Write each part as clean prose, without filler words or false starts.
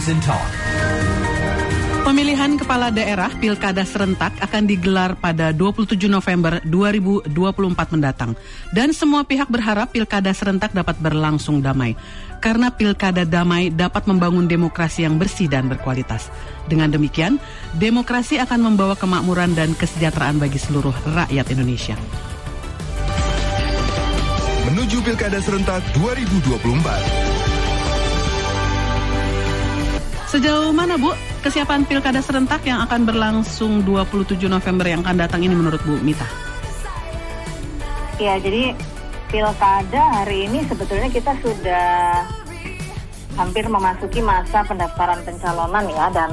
News and Talk. Pemilihan kepala daerah Pilkada serentak akan digelar pada 27 November 2024 mendatang. Dan semua pihak berharap Pilkada serentak dapat berlangsung damai. Karena Pilkada damai dapat membangun demokrasi yang bersih dan berkualitas. Dengan demikian, demokrasi akan membawa kemakmuran dan kesejahteraan bagi seluruh rakyat Indonesia. Menuju Pilkada serentak 2024. Sejauh mana, Bu, kesiapan Pilkada serentak yang akan berlangsung 27 November yang akan datang ini menurut Bu Mita? Ya, jadi Pilkada hari ini sebetulnya kita sudah hampir memasuki masa pendaftaran pencalonan ya, dan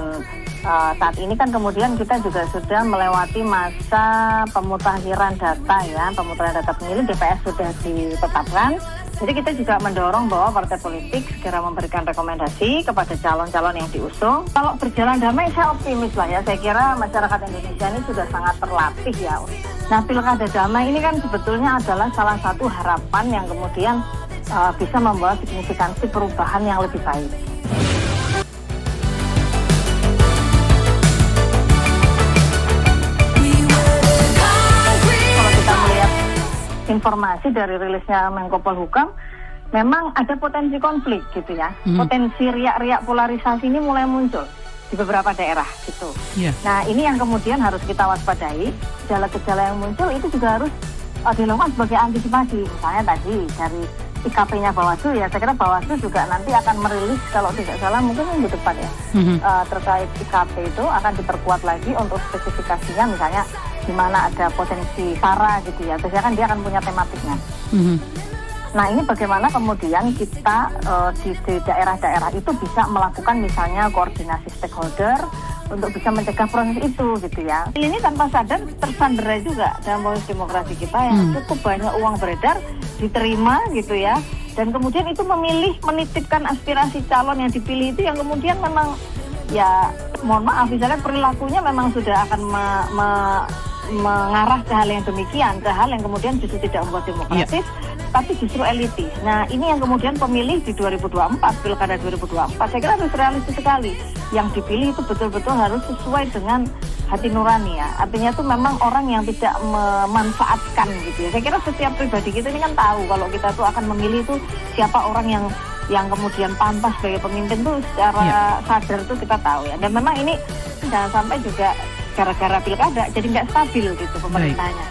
saat ini kan kemudian kita juga sudah melewati masa pemutakhiran data ya, pemutahiran data pemilih. DPS sudah ditetapkan. Jadi kita juga mendorong bahwa partai politik segera memberikan rekomendasi kepada calon-calon yang diusung. Kalau berjalan damai, saya optimis lah ya. Saya kira masyarakat Indonesia ini sudah sangat terlatih ya. Nah, Pilkada damai ini kan sebetulnya adalah salah satu harapan yang kemudian bisa membawa signifikansi perubahan yang lebih baik. Informasi dari rilisnya Menko Polhukam, memang ada potensi konflik gitu ya. Potensi riak-riak polarisasi ini mulai muncul di beberapa daerah gitu. Nah, ini yang kemudian harus kita waspadai. Gejala-gejala yang muncul itu juga harus dilakukan sebagai antisipasi. Misalnya tadi dari IKP-nya Bawaslu ya, saya kira Bawaslu juga nanti akan merilis kalau tidak salah mungkin minggu depan ya, terkait IKP itu akan diperkuat lagi untuk spesifikasinya, misalnya di mana ada potensi SARA gitu ya, biasanya kan dia akan punya tematiknya. Nah, ini bagaimana kemudian kita di daerah-daerah itu bisa melakukan misalnya koordinasi stakeholder untuk bisa mencegah proses itu gitu ya. Ini tanpa sadar tersandera juga dalam proses demokrasi kita yang cukup banyak uang beredar diterima gitu ya, dan kemudian itu memilih menitipkan aspirasi calon yang dipilih itu yang kemudian memang ya mohon maaf misalnya perilakunya memang sudah akan mengarah ke hal yang demikian, ke hal yang kemudian justru tidak membuat demokratis, tapi justru elitis. Nah, ini yang kemudian pemilih di 2024, Pilkada 2024, saya kira harus realistis sekali. Yang dipilih itu betul-betul harus sesuai dengan hati nurani ya. Artinya itu memang orang yang tidak memanfaatkan gitu ya. Saya kira setiap pribadi kita ini kan tahu kalau kita tuh akan memilih itu siapa orang yang kemudian pantas sebagai pemimpin tuh secara sadar tuh kita tahu ya. Dan memang ini jangan sampai juga gara-gara pilkada jadi nggak stabil gitu pemerintahnya.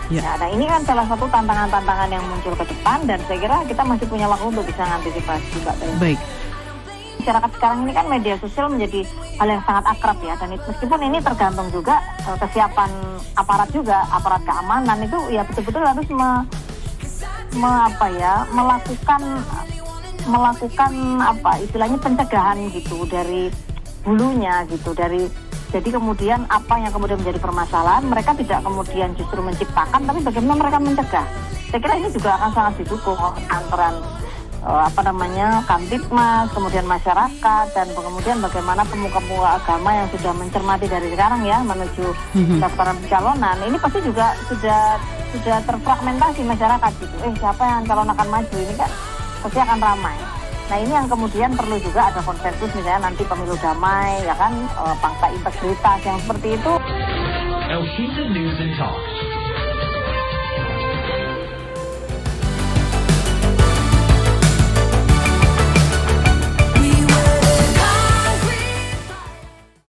Nah, ini kan salah satu tantangan-tantangan yang muncul ke depan, dan saya kira kita masih punya waktu untuk bisa mengantisipasi, Mbak. Baik. Masyarakat sekarang ini kan media sosial menjadi hal yang sangat akrab ya, dan meskipun ini tergantung juga kesiapan aparat juga, aparat keamanan itu ya betul-betul harus melakukan apa istilahnya pencegahan gitu dari hulunya gitu, jadi kemudian apa yang kemudian menjadi permasalahan, mereka tidak kemudian justru menciptakan, tapi bagaimana mereka mencegah. Saya kira ini juga akan sangat didukung antara Kamtibmas, kemudian masyarakat, dan kemudian bagaimana pemuka-pemuka agama yang sudah mencermati dari sekarang ya menuju pendaftaran pencalonan. Ini pasti juga sudah terfragmentasi masyarakat gitu. Siapa yang calon akan maju ini kan pasti akan ramai. Nah, ini yang kemudian perlu juga ada konsensus, misalnya nanti pemilu damai, ya kan, fakta integritas yang seperti itu. LCC News and Talk.